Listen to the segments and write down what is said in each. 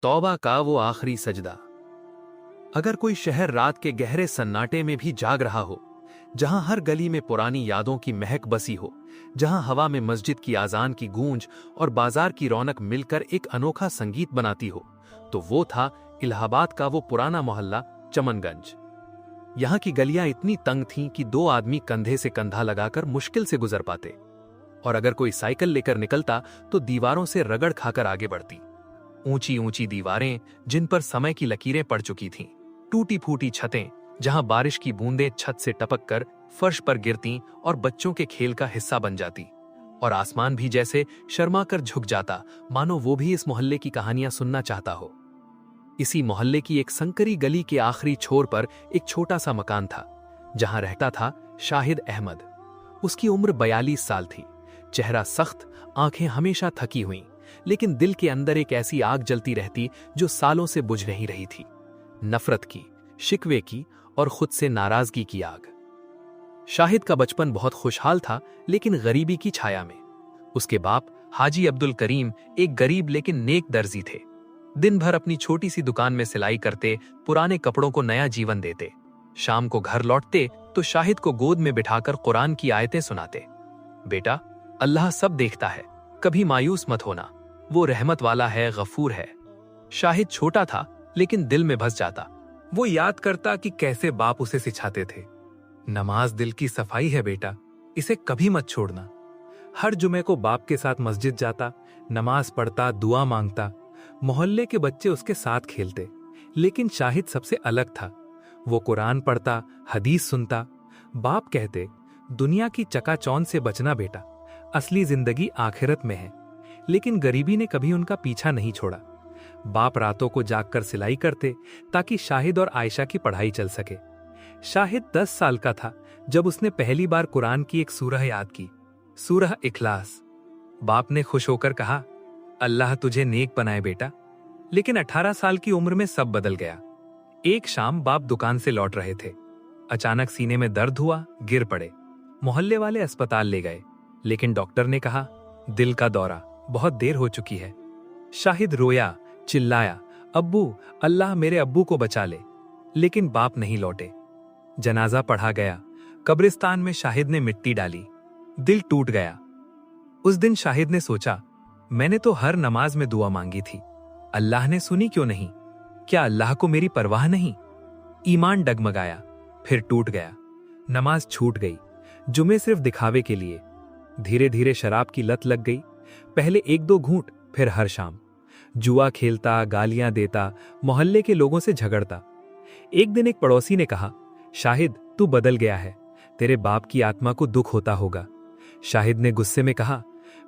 तौबा का वो आखिरी सजदा। अगर कोई शहर रात के गहरे सन्नाटे में भी जाग रहा हो, जहां हर गली में पुरानी यादों की महक बसी हो, जहां हवा में मस्जिद की आजान की गूंज और बाजार की रौनक मिलकर एक अनोखा संगीत बनाती हो, तो वो था इलाहाबाद का वो पुराना मोहल्ला चमनगंज। यहां की गलियां इतनी तंग थीं कि दो आदमी कंधे से कंधा लगाकर मुश्किल से गुजर पाते, और अगर कोई साइकिल लेकर निकलता तो दीवारों से रगड़ खाकर आगे बढ़ती। ऊंची ऊंची दीवारें जिन पर समय की लकीरें पड़ चुकी थीं, टूटी फूटी छतें जहां बारिश की बूंदें छत से टपक कर फर्श पर गिरती और बच्चों के खेल का हिस्सा बन जाती, और आसमान भी जैसे शर्मा कर झुक जाता, मानो वो भी इस मोहल्ले की कहानियां सुनना चाहता हो। इसी मोहल्ले की एक संकरी गली के आखिरी छोर पर एक छोटा सा मकान था, जहां रहता था शाहिद अहमद। उसकी उम्र 42 साल थी। चेहरा सख्त, आंखें हमेशा थकी हुई, लेकिन दिल के अंदर एक ऐसी आग जलती रहती जो सालों से बुझ नहीं रही थी। नफरत की, शिकवे की और खुद से नाराजगी की आग। शाहिद का बचपन बहुत खुशहाल था, लेकिन गरीबी की छाया में। उसके बाप हाजी अब्दुल करीम एक गरीब लेकिन नेक दर्जी थे। दिन भर अपनी छोटी सी दुकान में सिलाई करते, पुराने कपड़ों को नया जीवन देते। शाम को घर लौटते तो शाहिद को गोद में बिठाकर कुरान की आयतें सुनाते। बेटा, अल्लाह सब देखता है, कभी मायूस मत होना, वो रहमत वाला है, गफूर है। शाहिद छोटा था, लेकिन दिल में बस जाता। वो याद करता कि कैसे बाप उसे सिखाते थे, नमाज दिल की सफाई है बेटा, इसे कभी मत छोड़ना। हर जुमे को बाप के साथ मस्जिद जाता, नमाज पढ़ता, दुआ मांगता। मोहल्ले के बच्चे उसके साथ खेलते, लेकिन शाहिद सबसे अलग था। वो कुरान पढ़ता, हदीस सुनता। बाप कहते, दुनिया की चकाचौंध से बचना बेटा, असली जिंदगी आखिरत में है। लेकिन गरीबी ने कभी उनका पीछा नहीं छोड़ा। बाप रातों को जागकर सिलाई करते ताकि शाहिद और आयशा की पढ़ाई चल सके। शाहिद 10 साल का था जब उसने पहली बार कुरान की एक सूरह याद की, सूरह इखलास। बाप ने खुश होकर कहा, अल्लाह तुझे नेक बनाए बेटा। लेकिन 18 साल की उम्र में सब बदल गया। एक शाम बाप दुकान से लौट रहे थे। अचानक सीने में दर्द हुआ, गिर पड़े। मोहल्ले वाले अस्पताल ले गए, लेकिन डॉक्टर ने कहा, दिल का दौरा, बहुत देर हो चुकी है। शाहिद रोया, चिल्लाया, अब्बू, अल्लाह मेरे अब्बू को बचा ले। लेकिन बाप नहीं लौटे। जनाजा पढ़ा गया। कब्रिस्तान में शाहिद ने मिट्टी डाली। दिल टूट गया। उस दिन शाहिद ने सोचा, मैंने तो हर नमाज में दुआ मांगी थी, अल्लाह ने सुनी क्यों नहीं? क्या अल्लाह को मेरी परवाह नहीं? ईमान डगमगाया, फिर टूट गया। नमाज छूट गई, जुमे सिर्फ दिखावे के लिए। धीरे धीरे शराब की लत लग गई। पहले 1-2 घूंट, फिर हर शाम। जुआ खेलता, गालियां देता, मोहल्ले के लोगों से झगड़ता। एक दिन एक पड़ोसी ने कहा, शाहिद तू बदल गया है, तेरे बाप की आत्मा को दुख होता होगा। शाहिद ने गुस्से में कहा,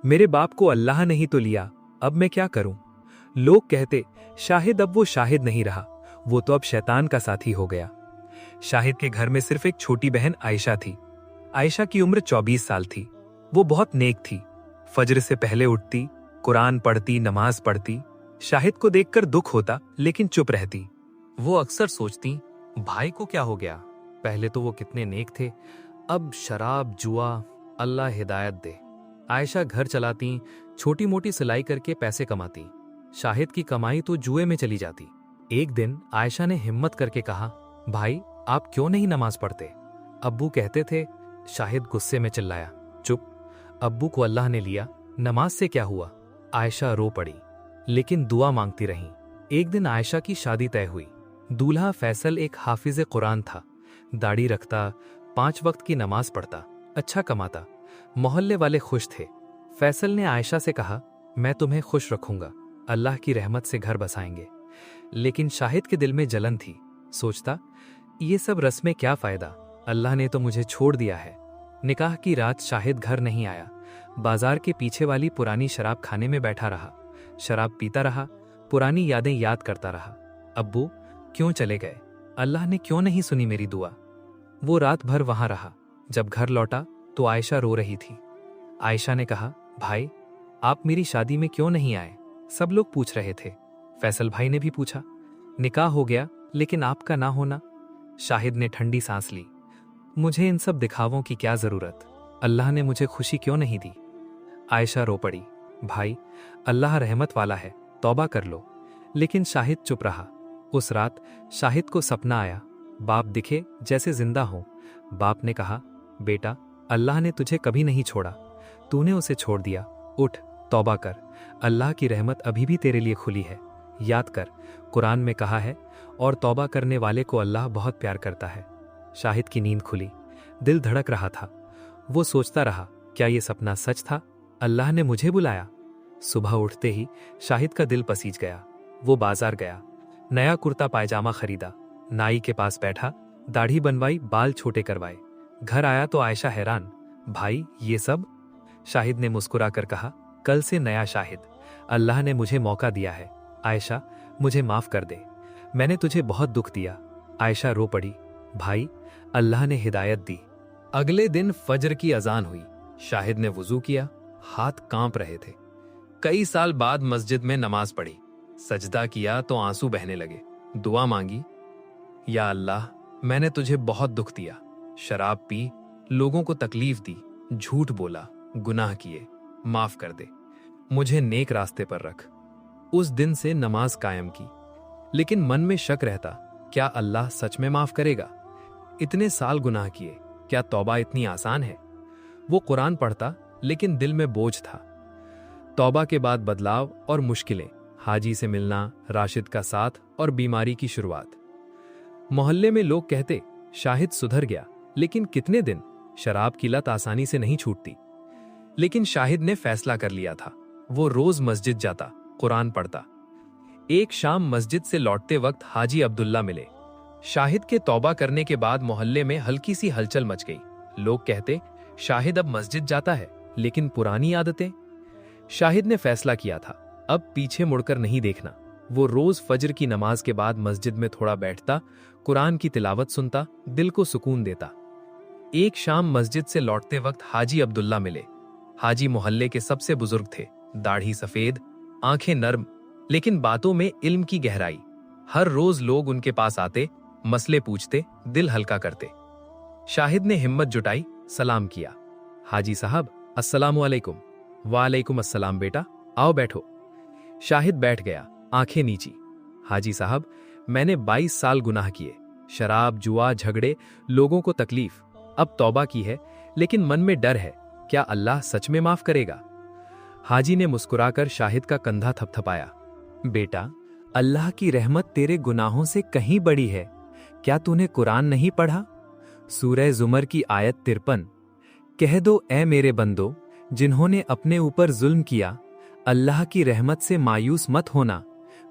मेरे बाप को अल्लाह नहीं तो लिया, अब मैं क्या करूं? लोग कहते, शाहिद अब वो शाहिद नहीं रहा, वो तो अब शैतान का साथी हो गया। शाहिद के घर में सिर्फ एक छोटी बहन आयशा थी। आयशा की उम्र 24 साल थी। वो बहुत नेक थी। फजर से पहले उठती, कुरान पढ़ती, नमाज पढ़ती। शाहिद को देखकर दुख होता, लेकिन चुप रहती। वो अक्सर सोचती, भाई को क्या हो गया? पहले तो वो कितने नेक थे, अब शराब, जुआ, अल्लाह हिदायत दे। आयशा घर चलाती, छोटी मोटी सिलाई करके पैसे कमाती। शाहिद की कमाई तो जुए में चली जाती। एक दिन आयशा ने हिम्मत करके कहा, भाई आप क्यों नहीं नमाज पढ़ते? अब्बू कहते थे। शाहिद गुस्से में चिल्लाया, चुप, अब्बू को अल्लाह ने लिया, नमाज से क्या हुआ? आयशा रो पड़ी, लेकिन दुआ मांगती रही। एक दिन आयशा की शादी तय हुई। दूल्हा फैसल एक हाफिज कुरान था, दाढ़ी रखता, 5 वक्त की नमाज पढ़ता, अच्छा कमाता। मोहल्ले वाले खुश थे। फैसल ने आयशा से कहा, मैं तुम्हें खुश रखूंगा, अल्लाह की रहमत से घर बसाएंगे। लेकिन शाहिद के दिल में जलन थी। सोचता, ये सब रस्में क्या फायदा, अल्लाह ने तो मुझे छोड़ दिया है। निकाह की रात शाहिद घर नहीं आया। बाजार के पीछे वाली पुरानी शराब खाने में बैठा रहा। शराब पीता रहा, पुरानी यादें याद करता रहा। अब्बू क्यों चले गए? अल्लाह ने क्यों नहीं सुनी मेरी दुआ? वो रात भर वहां रहा। जब घर लौटा तो आयशा रो रही थी। आयशा ने कहा, भाई आप मेरी शादी में क्यों नहीं आए? सब लोग पूछ रहे थे। फैसल भाई ने भी पूछा। निकाह हो गया, लेकिन आपका ना होना? शाहिद ने ठंडी सांस ली। मुझे इन सब दिखावों की क्या जरूरत? अल्लाह ने मुझे खुशी क्यों नहीं दी? आयशा रो पड़ी। भाई अल्लाह रहमत वाला है, तौबा कर लो। लेकिन शाहिद चुप रहा। उस रात शाहिद को सपना आया, बाप दिखे जैसे जिंदा हो। बाप ने कहा, बेटा, अल्लाह ने तुझे कभी नहीं छोड़ा, तूने उसे छोड़ दिया। उठ, तौबा कर, अल्लाह की रहमत अभी भी तेरे लिए खुली है। याद कर, कुरान में कहा है, और तौबा करने वाले को अल्लाह बहुत प्यार करता है। शाहिद की नींद खुली, दिल धड़क रहा था। वो सोचता रहा, क्या ये सपना सच था? अल्लाह ने मुझे बुलाया। सुबह उठते ही शाहिद का दिल पसीज गया। वो बाजार गया, नया कुर्ता पायजामा खरीदा, नाई के पास बैठा, दाढ़ी बनवाई, बाल छोटे करवाए। घर आया तो आयशा हैरान, भाई ये सब? शाहिद ने मुस्कुराकर कहा, कल से नया शाहिद, अल्लाह ने मुझे मौका दिया है। आयशा, मुझे माफ कर दे, मैंने तुझे बहुत दुख दिया। आयशा रो पड़ी, भाई, अल्लाह ने हिदायत दी। अगले दिन फजर की अजान हुई। शाहिद ने वुजू किया, हाथ कांप रहे थे। कई साल बाद मस्जिद में नमाज पढ़ी, सजदा किया तो आंसू बहने लगे। दुआ मांगी, या अल्लाह, मैंने तुझे बहुत दुख दिया, शराब पी, लोगों को तकलीफ दी, झूठ बोला, गुनाह किए, माफ कर दे, मुझे नेक रास्ते पर रख। उस दिन से नमाज कायम की, लेकिन मन में शक रहता, क्या अल्लाह सच में माफ करेगा? इतने साल गुनाह किए, क्या तौबा इतनी आसान है? वो कुरान पढ़ता, लेकिन दिल में बोझ था। तौबा के बाद बदलाव और मुश्किलें, हाजी से मिलना, राशिद का साथ और बीमारी की शुरुआत। मोहल्ले में लोग कहते, शाहिद सुधर गया, लेकिन कितने दिन? शराब की लत आसानी से नहीं छूटती। लेकिन शाहिद ने फैसला कर लिया था, वो रोज मस्जिद जाता, कुरान पढ़ता। एक शाम मस्जिद से लौटते वक्त हाजी अब्दुल्ला मिले। शाहिद के तौबा करने के बाद मोहल्ले में हल्की सी हलचल मच गई। लोग कहते, शाहिद अब मस्जिद जाता है, लेकिन पुरानी आदतें। शाहिद ने फैसला किया था, अब पीछे मुड़कर नहीं देखना। वो रोज फजर की नमाज के बाद मस्जिद में थोड़ा बैठता, कुरान की तिलावत सुनता, दिल को सुकून देता। एक शाम मस्जिद से लौटते वक्त हाजी अब्दुल्ला मिले। हाजी मोहल्ले के सबसे बुजुर्ग थे, दाढ़ी सफेद, आंखें नर्म, लेकिन बातों में इल्म की गहराई। हर रोज लोग उनके पास आते, मसले पूछते, दिल हल्का करते। शाहिद ने हिम्मत जुटाई, सलाम किया, हाजी साहब, अस्सलामु अलैकुम। वालेकुम अस्सलाम बेटा, आओ बैठो। शाहिद बैठ गया, आंखें नीची। हाजी साहब, मैंने 22 साल गुनाह किए, शराब, जुआ, झगड़े, लोगों को तकलीफ। अब तौबा की है, लेकिन मन में डर है, क्या अल्लाह सच में माफ करेगा? हाजी ने मुस्कुराकर शाहिद का कंधा थपथपाया, बेटा, अल्लाह की रहमत तेरे गुनाहों से कहीं बड़ी है। क्या तूने कुरान नहीं पढ़ा? सूरह जुमर की आयत 53, कह दो ए मेरे बंदो, जिन्होंने अपने ऊपर जुल्म किया, अल्लाह की रहमत से मायूस मत होना,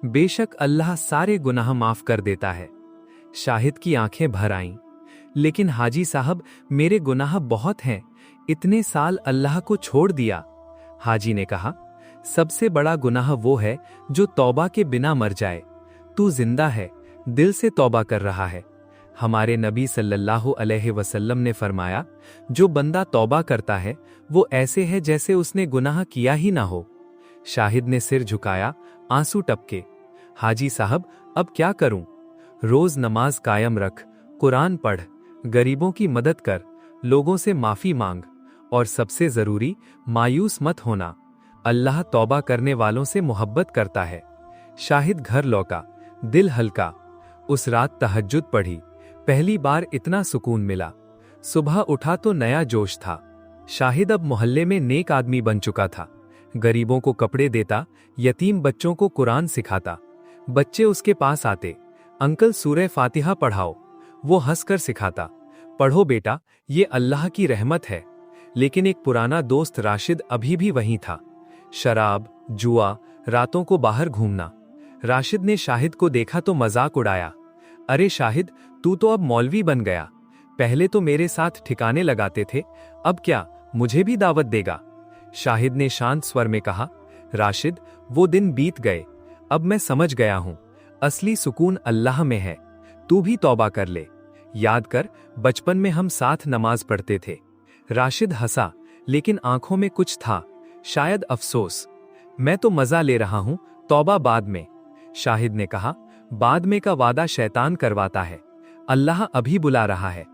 बेशक अल्लाह सारे गुनाह माफ कर देता है। शाहिद की आंखें भर आईं, लेकिन हाजी साहब, मेरे गुनाह बहुत हैं, इतने साल अल्लाह को छोड़ दिया। हाजी ने कहा, सबसे बड़ा गुनाह वो है जो तौबा के बिना मर जाए। तू जिंदा है, दिल से तौबा कर रहा है। हमारे नबी सल्लल्लाहु अलैहि वसल्लम ने फरमाया, जो बंदा तौबा करता है वो ऐसे है जैसे उसने गुनाह किया ही ना हो। शाहिद ने सिर झुकाया, आंसू टपके। हाजी साहब, अब क्या करूं? रोज नमाज कायम रख, कुरान पढ़, गरीबों की मदद कर, लोगों से माफी मांग, और सबसे जरूरी, मायूस मत होना। अल्लाह तौबा करने वालों से मोहब्बत करता है। शाहिद घर लौटा, दिल हल्का। उस रात तहज्जुद पढ़ी, पहली बार इतना सुकून मिला। सुबह उठा तो नया जोश था। शाहिद अब मोहल्ले में नेक आदमी बन चुका था। गरीबों को कपड़े देता, यतीम बच्चों को कुरान सिखाता। बच्चे उसके पास आते, अंकल सूरह फातिहा पढ़ाओ। वो हंसकर सिखाता, पढ़ो बेटा, ये अल्लाह की रहमत है। लेकिन एक पुराना दोस्त राशिद अभी भी वहीं था। शराब, जुआ, रातों को बाहर घूमना। राशिद ने शाहिद को देखा तो मजाक उड़ाया, अरे शाहिद, तू तो अब मौलवी बन गया। पहले तो मेरे साथ ठिकाने लगाते थे, अब क्या मुझे भी दावत देगा? शाहिद ने शांत स्वर में कहा, राशिद, वो दिन बीत गए, अब मैं समझ गया हूं, असली सुकून अल्लाह में है। तू भी तौबा कर ले। याद कर, बचपन में हम साथ नमाज पढ़ते थे। राशिद हंसा, लेकिन आंखों में कुछ था, शायद अफसोस। मैं तो मजा ले रहा हूं, तौबा बाद में। शाहिद ने कहा, बाद में का वादा शैतान करवाता है, अल्लाह अभी बुला रहा है।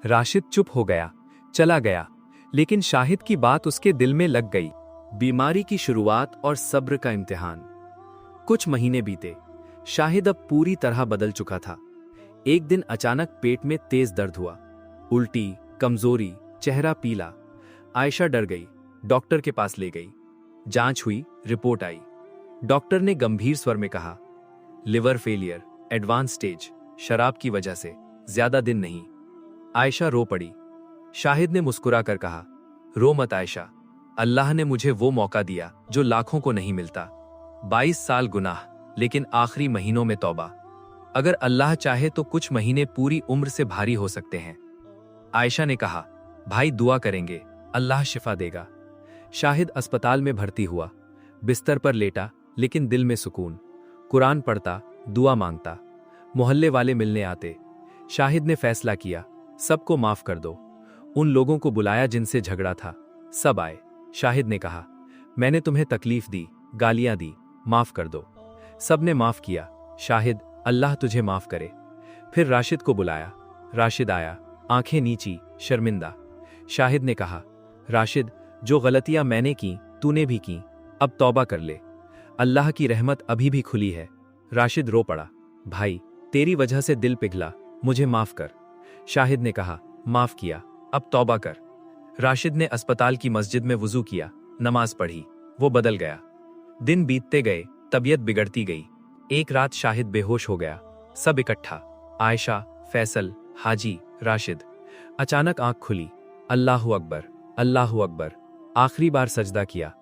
राशिद चुप हो गया, चला गया, लेकिन शाहिद की बात उसके दिल में लग गई। बीमारी की शुरुआत और सब्र का इम्तिहान। कुछ महीने बीते, शाहिद अब पूरी तरह बदल चुका था। एक दिन अचानक पेट में तेज दर्द हुआ, उल्टी, कमजोरी, चेहरा पीला। आयशा डर गई, डॉक्टर के पास ले गई। जांच हुई, रिपोर्ट आई। डॉक्टर ने गंभीर स्वर में कहा, लिवर फेलियर, एडवांस स्टेज, शराब की वजह से, ज्यादा दिन नहीं। आयशा रो पड़ी। शाहिद ने मुस्कुराकर कहा, रो मत आयशा, अल्लाह ने मुझे वो मौका दिया जो लाखों को नहीं मिलता। 22 साल गुनाह, लेकिन आखिरी महीनों में तौबा। अगर अल्लाह चाहे तो कुछ महीने पूरी उम्र से भारी हो सकते हैं। आयशा ने कहा, भाई दुआ करेंगे, अल्लाह शिफा देगा। शाहिद अस्पताल में भर्ती हुआ, बिस्तर पर लेटा, लेकिन दिल में सुकून। कुरान पढ़ता, दुआ मांगता। मोहल्ले वाले मिलने आते। शाहिद ने फैसला किया, सबको माफ कर दो। उन लोगों को बुलाया जिनसे झगड़ा था, सब आए। शाहिद ने कहा, मैंने तुम्हें तकलीफ दी, गालियां दी, माफ कर दो। सब ने माफ किया। शाहिद, अल्लाह तुझे माफ करे। फिर राशिद को बुलाया। राशिद आया, आंखें नीची, शर्मिंदा। शाहिद ने कहा, राशिद, जो गलतियां मैंने की तूने भी की, अब तौबा कर ले, अल्लाह की रहमत अभी भी खुली है। राशिद रो पड़ा, भाई तेरी वजह से दिल पिघला, मुझे माफ कर। शाहिद ने कहा, माफ किया, अब तौबा कर। राशिद ने अस्पताल की मस्जिद में वुजू किया, नमाज पढ़ी। वो बदल गया। दिन बीतते गए, तबीयत बिगड़ती गई। एक रात शाहिद बेहोश हो गया। सब इकट्ठा, आयशा, फैसल, हाजी, राशिद। अचानक आंख खुली। अल्लाहु अकबर, अल्लाहु अकबर। आखिरी बार सजदा किया,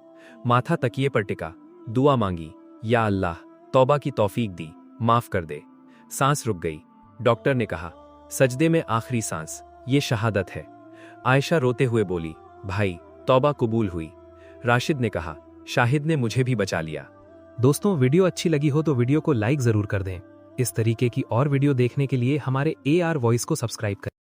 माथा तकिए पर टिका, दुआ मांगी, या अल्लाह, तौबा की तौफीक दी, माफ कर दे। सांस रुक गई। डॉक्टर ने कहा, सजदे में आखिरी सांस, ये शहादत है। आयशा रोते हुए बोली, भाई तौबा कबूल हुई। राशिद ने कहा, शाहिद ने मुझे भी बचा लिया। दोस्तों, वीडियो अच्छी लगी हो तो वीडियो को लाइक जरूर कर दें। इस तरीके की और वीडियो देखने के लिए हमारे AR वॉइस को सब्सक्राइब करें।